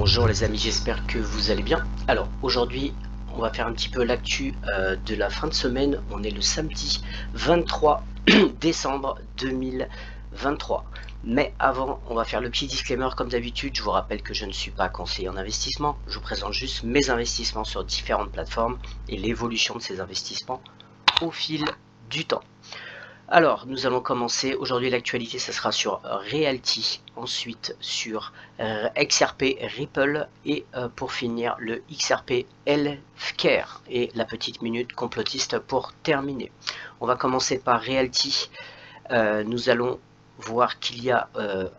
Bonjour les amis, j'espère que vous allez bien. Alors aujourd'hui on va faire un petit peu l'actu de la fin de semaine. On est le samedi 23 décembre 2023. Mais avant, on va faire le petit disclaimer comme d'habitude. Je vous rappelle que je ne suis pas conseiller en investissement. Je vous présente juste mes investissements sur différentes plateformes et l'évolution de ces investissements au fil du temps. Alors, nous allons commencer. Aujourd'hui, l'actualité, ça sera sur Realty, ensuite sur XRP Ripple et pour finir, le XRP Healthcare et la petite minute complotiste pour terminer. On va commencer par Realty. Nous allons voir qu'il y a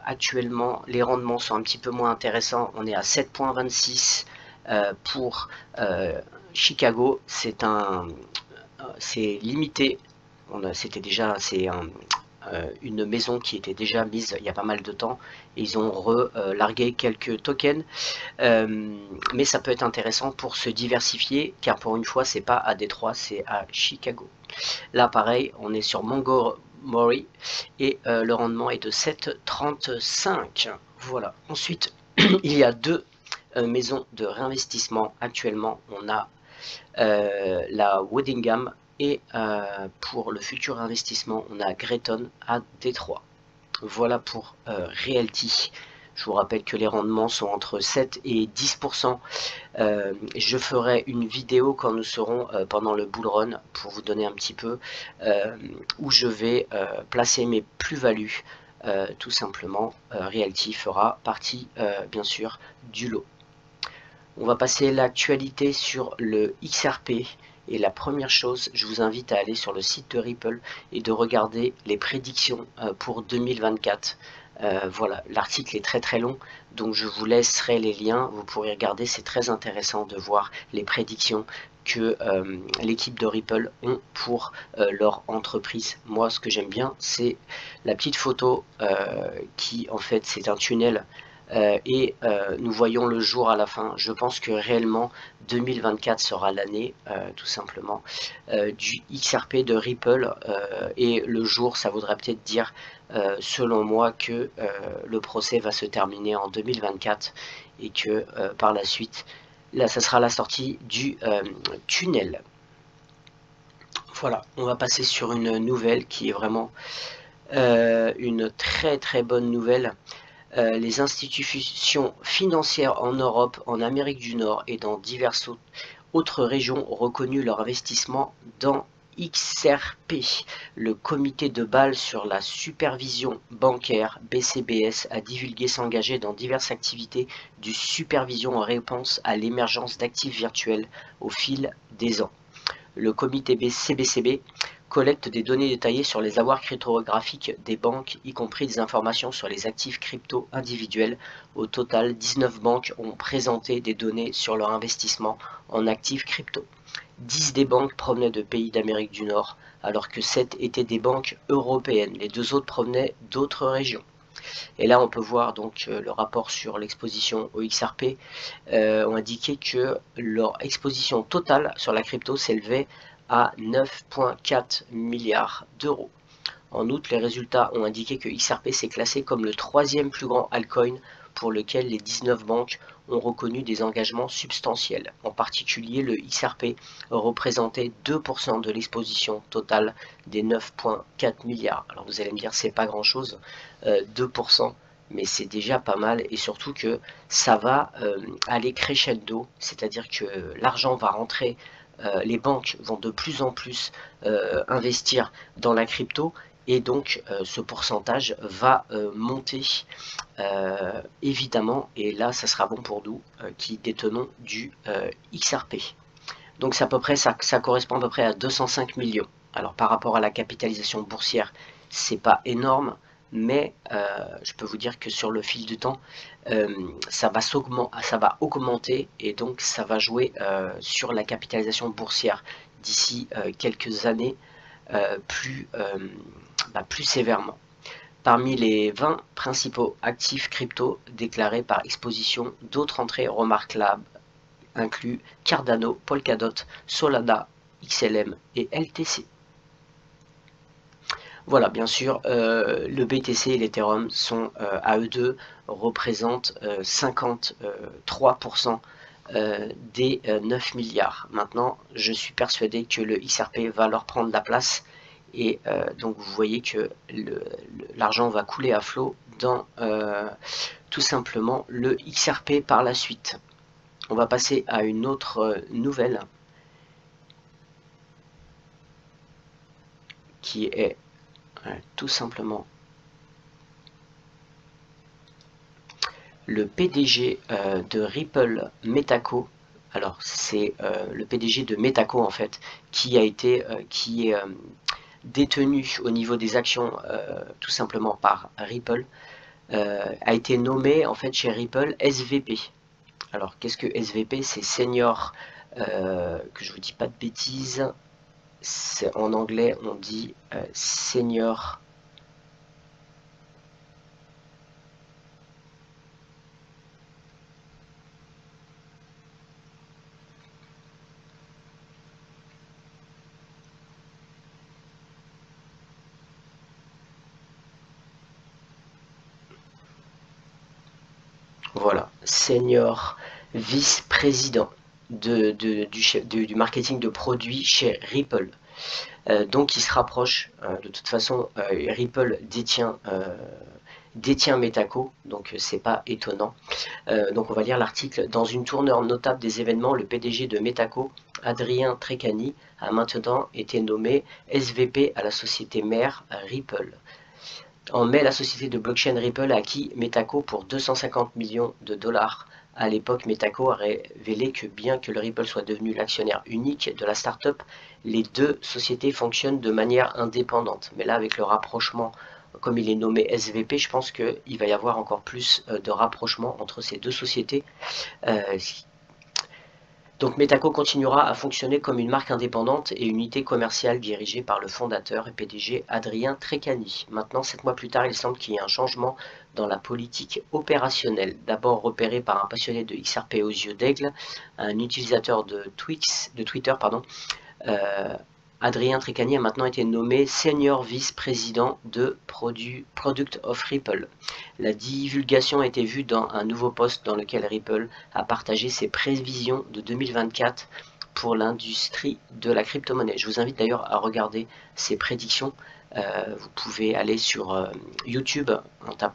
actuellement, les rendements sont un petit peu moins intéressants. On est à 7,26 pour Chicago. C'est limité. C'était déjà une maison qui était déjà mise il y a pas mal de temps et ils ont largué quelques tokens, mais ça peut être intéressant pour se diversifier car pour une fois c'est pas à Détroit, c'est à Chicago. Là pareil, on est sur Montgomery et le rendement est de 7,35. Voilà. Ensuite il y a deux maisons de réinvestissement actuellement. On a la Woodingham et pour le futur investissement, on a Grayton à Détroit. Voilà pour Realty. Je vous rappelle que les rendements sont entre 7 et 10%. Je ferai une vidéo quand nous serons pendant le bull run pour vous donner un petit peu où je vais placer mes plus-values. Tout simplement, Realty fera partie bien sûr du lot. On va passer l'actualité sur le XRP. Et la première chose, je vous invite à aller sur le site de Ripple et de regarder les prédictions pour 2024. Voilà, l'article est très long, donc je vous laisserai les liens, vous pourrez regarder, c'est très intéressant de voir les prédictions que l'équipe de Ripple ont pour leur entreprise. Moi, ce que j'aime bien, c'est la petite photo qui, en fait, c'est un tunnel et nous voyons le jour à la fin. Je pense que réellement 2024 sera l'année tout simplement du XRP de Ripple et le jour, ça voudrait peut-être dire selon moi que le procès va se terminer en 2024 et que par la suite là ça sera la sortie du tunnel. Voilà, on va passer sur une nouvelle qui est vraiment une très bonne nouvelle. Les institutions financières en Europe, en Amérique du Nord et dans diverses autres régions ont reconnu leur investissement dans XRP. Le comité de Bâle sur la supervision bancaire, BCBS, a divulgué s'engager dans diverses activités de supervision en réponse à l'émergence d'actifs virtuels au fil des ans. Le comité CBCB collecte des données détaillées sur les avoirs cryptographiques des banques, y compris des informations sur les actifs crypto individuels. Au total, 19 banques ont présenté des données sur leur investissement en actifs crypto. 10 des banques provenaient de pays d'Amérique du Nord, alors que 7 étaient des banques européennes. Les deux autres provenaient d'autres régions. Et là, on peut voir donc le rapport sur l'exposition au XRP ont indiqué que leur exposition totale sur la crypto s'élevait à 9,4 milliards d'euros. En outre, les résultats ont indiqué que XRP s'est classé comme le troisième plus grand altcoin pour lequel les 19 banques ont reconnu des engagements substantiels. En particulier, le XRP représentait 2% de l'exposition totale des 9,4 milliards. Alors vous allez me dire, c'est pas grand-chose, 2%, mais c'est déjà pas mal, et surtout que ça va aller crescendo, c'est-à-dire que l'argent va rentrer, les banques vont de plus en plus investir dans la crypto, et donc ce pourcentage va monter évidemment, et là ça sera bon pour nous qui détenons du XRP. Donc c'est à peu près ça correspond à peu près à 205 millions. Alors par rapport à la capitalisation boursière, c'est pas énorme, mais je peux vous dire que sur le fil du temps, ça va augmenter, et donc ça va jouer sur la capitalisation boursière d'ici quelques années plus sévèrement. Parmi les 20 principaux actifs crypto déclarés par exposition, d'autres entrées remarquables incluent Cardano, Polkadot, Solana, XLM et LTC. Voilà, bien sûr, le BTC et l'Ethereum sont à eux deux représentent 53% des 9 milliards. Maintenant, je suis persuadé que le XRP va leur prendre la place et donc vous voyez que l'argent va couler à flot dans tout simplement le XRP par la suite. On va passer à une autre nouvelle qui est tout simplement le PDG de Ripple Metaco. Alors c'est le PDG de Metaco en fait qui est détenu au niveau des actions tout simplement par Ripple, a été nommé en fait chez Ripple SVP. Alors qu'est-ce que SVP? C'est senior, que je vous dis pas de bêtises, en anglais on dit senior. Voilà, senior vice-président du marketing de produits chez Ripple. Donc il se rapproche, de toute façon Ripple détient Metaco, donc c'est pas étonnant. Donc on va lire l'article. Dans une tournure notable des événements, le PDG de Metaco, Adrien Treccani, a maintenant été nommé SVP à la société mère Ripple. En mai, la société de blockchain Ripple a acquis Metaco pour 250 millions de dollars. À l'époque, Metaco a révélé que bien que le Ripple soit devenu l'actionnaire unique de la startup, les deux sociétés fonctionnent de manière indépendante. Mais là, avec le rapprochement, comme il est nommé SVP, je pense qu'il va y avoir encore plus de rapprochement entre ces deux sociétés. Donc Metaco continuera à fonctionner comme une marque indépendante et unité commerciale dirigée par le fondateur et PDG Adrien Treccani. Maintenant, 7 mois plus tard, il semble qu'il y ait un changement dans la politique opérationnelle. D'abord repéré par un passionné de XRP aux yeux d'aigle, un utilisateur de Twitter, Adrien Treccani a maintenant été nommé Senior Vice-Président de Product of Ripple. La divulgation a été vue dans un nouveau post dans lequel Ripple a partagé ses prévisions de 2024 pour l'industrie de la crypto-monnaie. Je vous invite d'ailleurs à regarder ces prédictions. Vous pouvez aller sur YouTube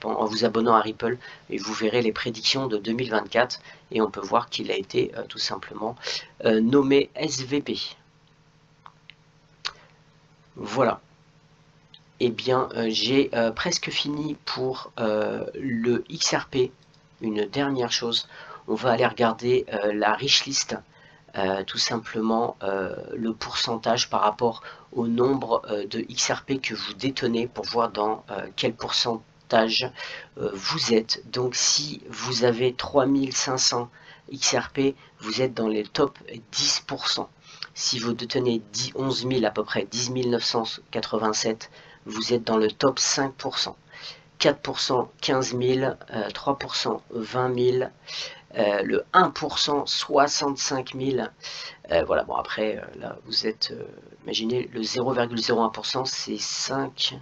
en vous abonnant à Ripple et vous verrez les prédictions de 2024 et on peut voir qu'il a été tout simplement nommé SVP. Voilà. Eh bien, j'ai presque fini pour le XRP. Une dernière chose, on va aller regarder la rich list, tout simplement le pourcentage par rapport au nombre de XRP que vous détenez pour voir dans quel pourcentage vous êtes. Donc si vous avez 3500 XRP, vous êtes dans les top 10%. Si vous détenez 11 000 à peu près, 10 987, vous êtes dans le top 5%. 4%, 15 000, 3%, 20 000, le 1%, 65 000. Voilà, bon après, là, vous êtes, imaginez, le 0,01%, c'est 5,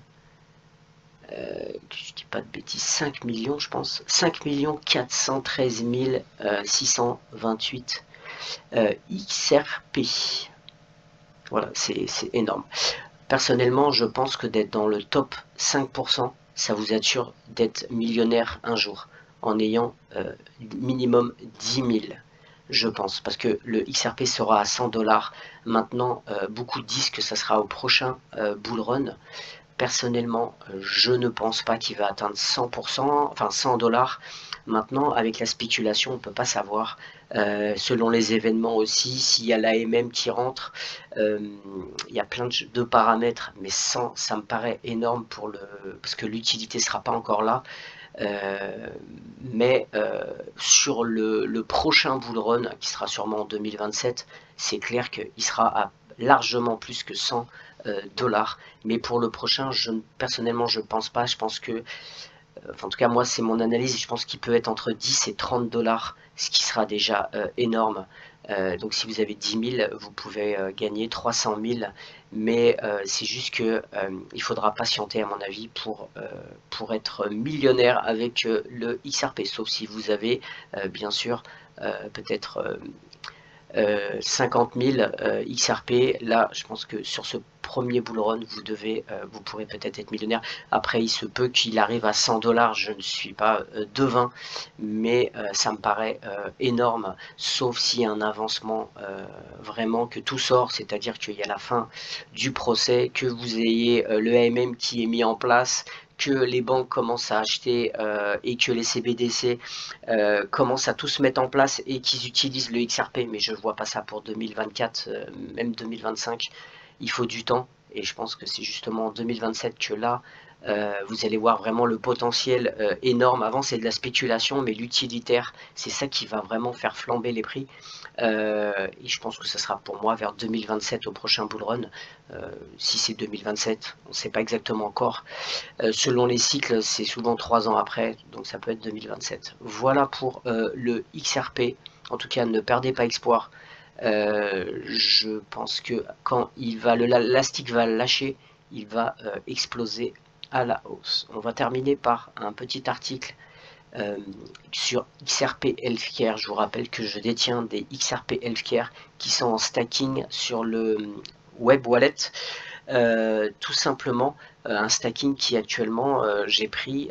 je dis pas de bêtises, 5 millions, je pense, 5 413 628 XRP. Voilà, c'est énorme. Personnellement, je pense que d'être dans le top 5%, ça vous assure d'être millionnaire un jour, en ayant minimum 10 000, je pense, parce que le XRP sera à 100 $. Maintenant, beaucoup disent que ça sera au prochain bull run. Personnellement, je ne pense pas qu'il va atteindre 100%, enfin 100 $. Maintenant, avec la spéculation, on ne peut pas savoir. Selon les événements aussi, s'il y a l'AMM qui rentre, il y a plein de paramètres, mais 100, ça me paraît énorme parce que l'utilité ne sera pas encore là. Mais sur le prochain bull run, qui sera sûrement en 2027, c'est clair qu'il sera à largement plus que 100 $. Mais pour le prochain, personnellement, je pense pas. Je pense que, en tout cas, moi, c'est mon analyse. Je pense qu'il peut être entre 10 et 30 $, ce qui sera déjà énorme. Donc si vous avez 10 000, vous pouvez gagner 300 000, mais c'est juste que il faudra patienter à mon avis pour être millionnaire avec le XRP, sauf si vous avez bien sûr peut-être 50 000 XRP. Là je pense que sur ce premier bull run vous pourrez peut-être être millionnaire. Après il se peut qu'il arrive à 100 $, je ne suis pas devin, mais ça me paraît énorme, sauf s'il y a un avancement vraiment, que tout sort, c'est à dire qu'il y a la fin du procès, que vous ayez le AMM qui est mis en place, que les banques commencent à acheter et que les CBDC commencent à tous se mettre en place et qu'ils utilisent le XRP, mais je ne vois pas ça pour 2024, même 2025, il faut du temps, et je pense que c'est justement en 2027 que là, vous allez voir vraiment le potentiel énorme. Avant c'est de la spéculation, mais l'utilitaire, c'est ça qui va vraiment faire flamber les prix, et je pense que ce sera pour moi vers 2027 au prochain bull run. Si c'est 2027, on ne sait pas exactement encore. Selon les cycles, c'est souvent 3 ans après, donc ça peut être 2027. Voilà pour le XRP. En tout cas, ne perdez pas espoir. Je pense que quand l'élastique va lâcher, il va exploser à la hausse. On va terminer par un petit article sur XRP Healthcare. Je vous rappelle que je détiens des XRP Healthcare qui sont en stacking sur le web wallet. Tout simplement un stacking qui actuellement j'ai pris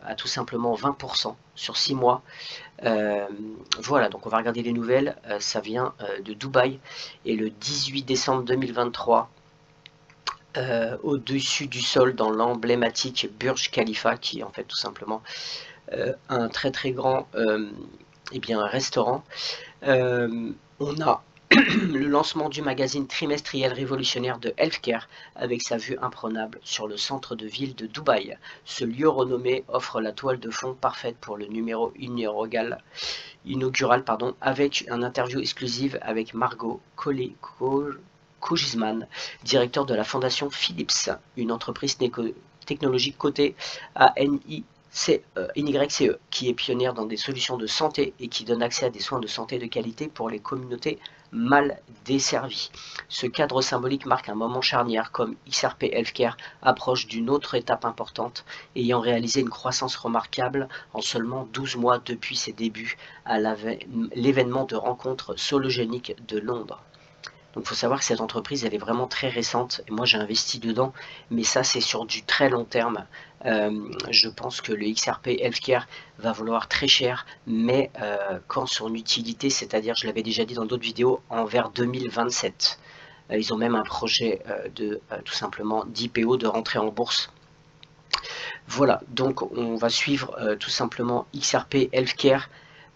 à tout simplement 20% sur 6 mois. Voilà, donc on va regarder les nouvelles. Ça vient de Dubaï, et le 18 décembre 2023, au-dessus du sol, dans l'emblématique Burj Khalifa, qui est en fait tout simplement un très très grand restaurant, on a le lancement du magazine trimestriel révolutionnaire de Healthcare, avec sa vue imprenable sur le centre de ville de Dubaï. Ce lieu renommé offre la toile de fond parfaite pour le numéro inaugural, avec une interview exclusive avec Margot Kogisman, directeur de la fondation Philips, une entreprise technologique cotée à NYCE, qui est pionnière dans des solutions de santé et qui donne accès à des soins de santé de qualité pour les communautés mal desservies. Ce cadre symbolique marque un moment charnière, comme XRP Healthcare approche d'une autre étape importante, ayant réalisé une croissance remarquable en seulement 12 mois depuis ses débuts à l'événement de rencontre sologénique de Londres. Donc il faut savoir que cette entreprise, elle est vraiment très récente, et moi j'ai investi dedans, mais ça c'est sur du très long terme. Je pense que le XRP Healthcare va valoir très cher, mais quand son utilité, c'est-à-dire, je l'avais déjà dit dans d'autres vidéos, vers 2027. Ils ont même un projet tout simplement d'IPO, de rentrer en bourse. Voilà, donc on va suivre tout simplement XRP Healthcare.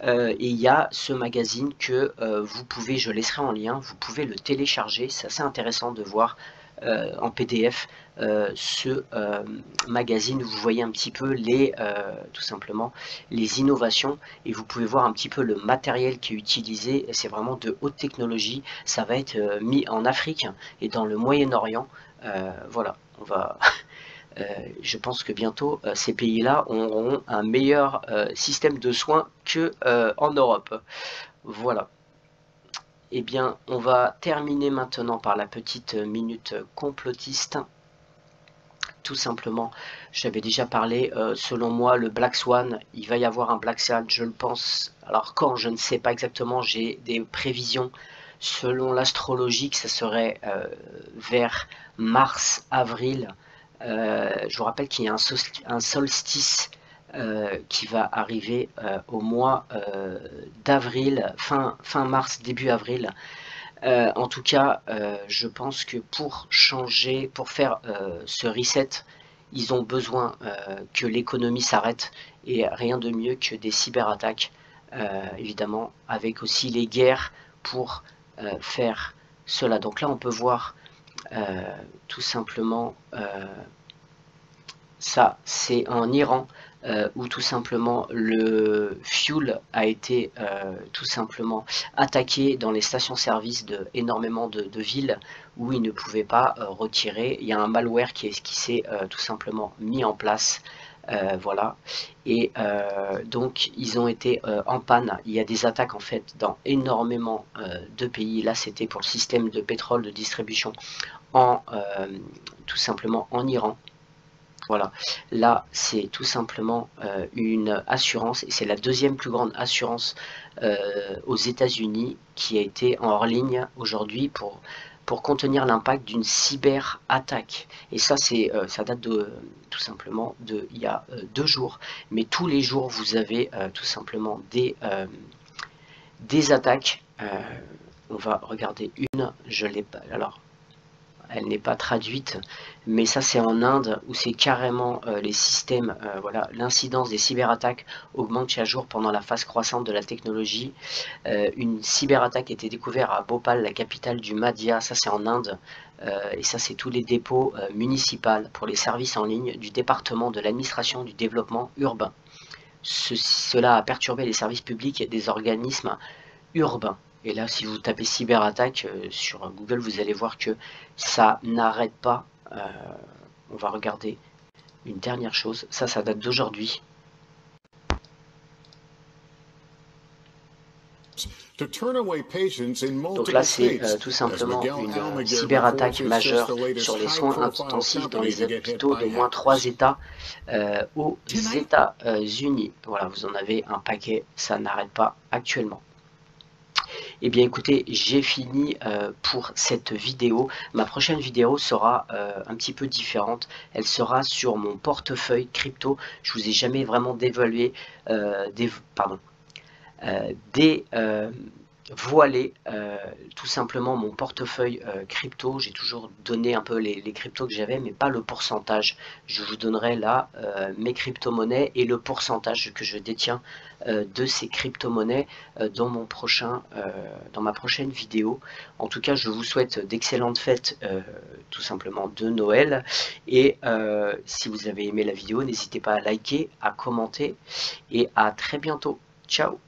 Et il y a ce magazine que vous pouvez, je laisserai en lien, vous pouvez le télécharger. C'est assez intéressant de voir en PDF ce magazine. Vous voyez un petit peu tout simplement les innovations, et vous pouvez voir un petit peu le matériel qui est utilisé. C'est vraiment de haute technologie. Ça va être mis en Afrique et dans le Moyen-Orient. Voilà, on va je pense que bientôt ces pays-là auront un meilleur système de soins que en Europe. Voilà. Eh bien, on va terminer maintenant par la petite minute complotiste. Tout simplement, j'avais déjà parlé, selon moi, le Black Swan, il va y avoir un Black Swan, je le pense. Alors quand, je ne sais pas exactement, j'ai des prévisions. Selon l'astrologie, que ça serait vers mars-avril. Je vous rappelle qu'il y a un solstice qui va arriver au mois d'avril, fin mars, début avril. En tout cas, je pense que pour changer, pour faire ce reset, ils ont besoin que l'économie s'arrête, et rien de mieux que des cyberattaques, évidemment, avec aussi les guerres pour faire cela. Donc là, on peut voir tout simplement ça, c'est en Iran, où tout simplement le fuel a été tout simplement attaqué dans les stations-service de énormément de villes où ils ne pouvaient pas retirer. Il y a un malware qui s'est tout simplement mis en place voilà. Et donc ils ont été en panne. Il y a des attaques en fait dans énormément de pays. Là c'était pour le système de pétrole de distribution en tout simplement en Iran. Voilà, là c'est tout simplement une assurance, et c'est la deuxième plus grande assurance aux États-Unis qui a été en hors ligne aujourd'hui pour contenir l'impact d'une cyberattaque. Et ça, ça date de tout simplement il y a 2 jours. Mais tous les jours, vous avez tout simplement des attaques. On va regarder une, je l'ai pas. Alors, elle n'est pas traduite, mais ça c'est en Inde où c'est carrément les systèmes, voilà, l'incidence des cyberattaques augmente chaque jour pendant la phase croissante de la technologie. Une cyberattaque a été découverte à Bhopal, la capitale du Madhya, ça c'est en Inde, et ça c'est tous les dépôts municipaux pour les services en ligne du département de l'administration du développement urbain. Cela a perturbé les services publics et des organismes urbains. Et là, si vous tapez cyberattaque sur Google, vous allez voir que ça n'arrête pas. On va regarder une dernière chose. Ça date d'aujourd'hui. Donc là, c'est tout simplement une cyberattaque majeure sur les soins intensifs dans les hôpitaux d'au moins 3 États aux États-Unis. Voilà, vous en avez un paquet, ça n'arrête pas actuellement. Eh bien écoutez, j'ai fini pour cette vidéo. Ma prochaine vidéo sera un petit peu différente. Elle sera sur mon portefeuille crypto. Je vous ai jamais vraiment dévoilé, voiler tout simplement mon portefeuille crypto. J'ai toujours donné un peu les cryptos que j'avais, mais pas le pourcentage. Je vous donnerai là mes crypto-monnaies et le pourcentage que je détiens de ces crypto-monnaies dans ma prochaine vidéo. En tout cas, je vous souhaite d'excellentes fêtes tout simplement de Noël, et si vous avez aimé la vidéo, n'hésitez pas à liker, à commenter, et à très bientôt. Ciao.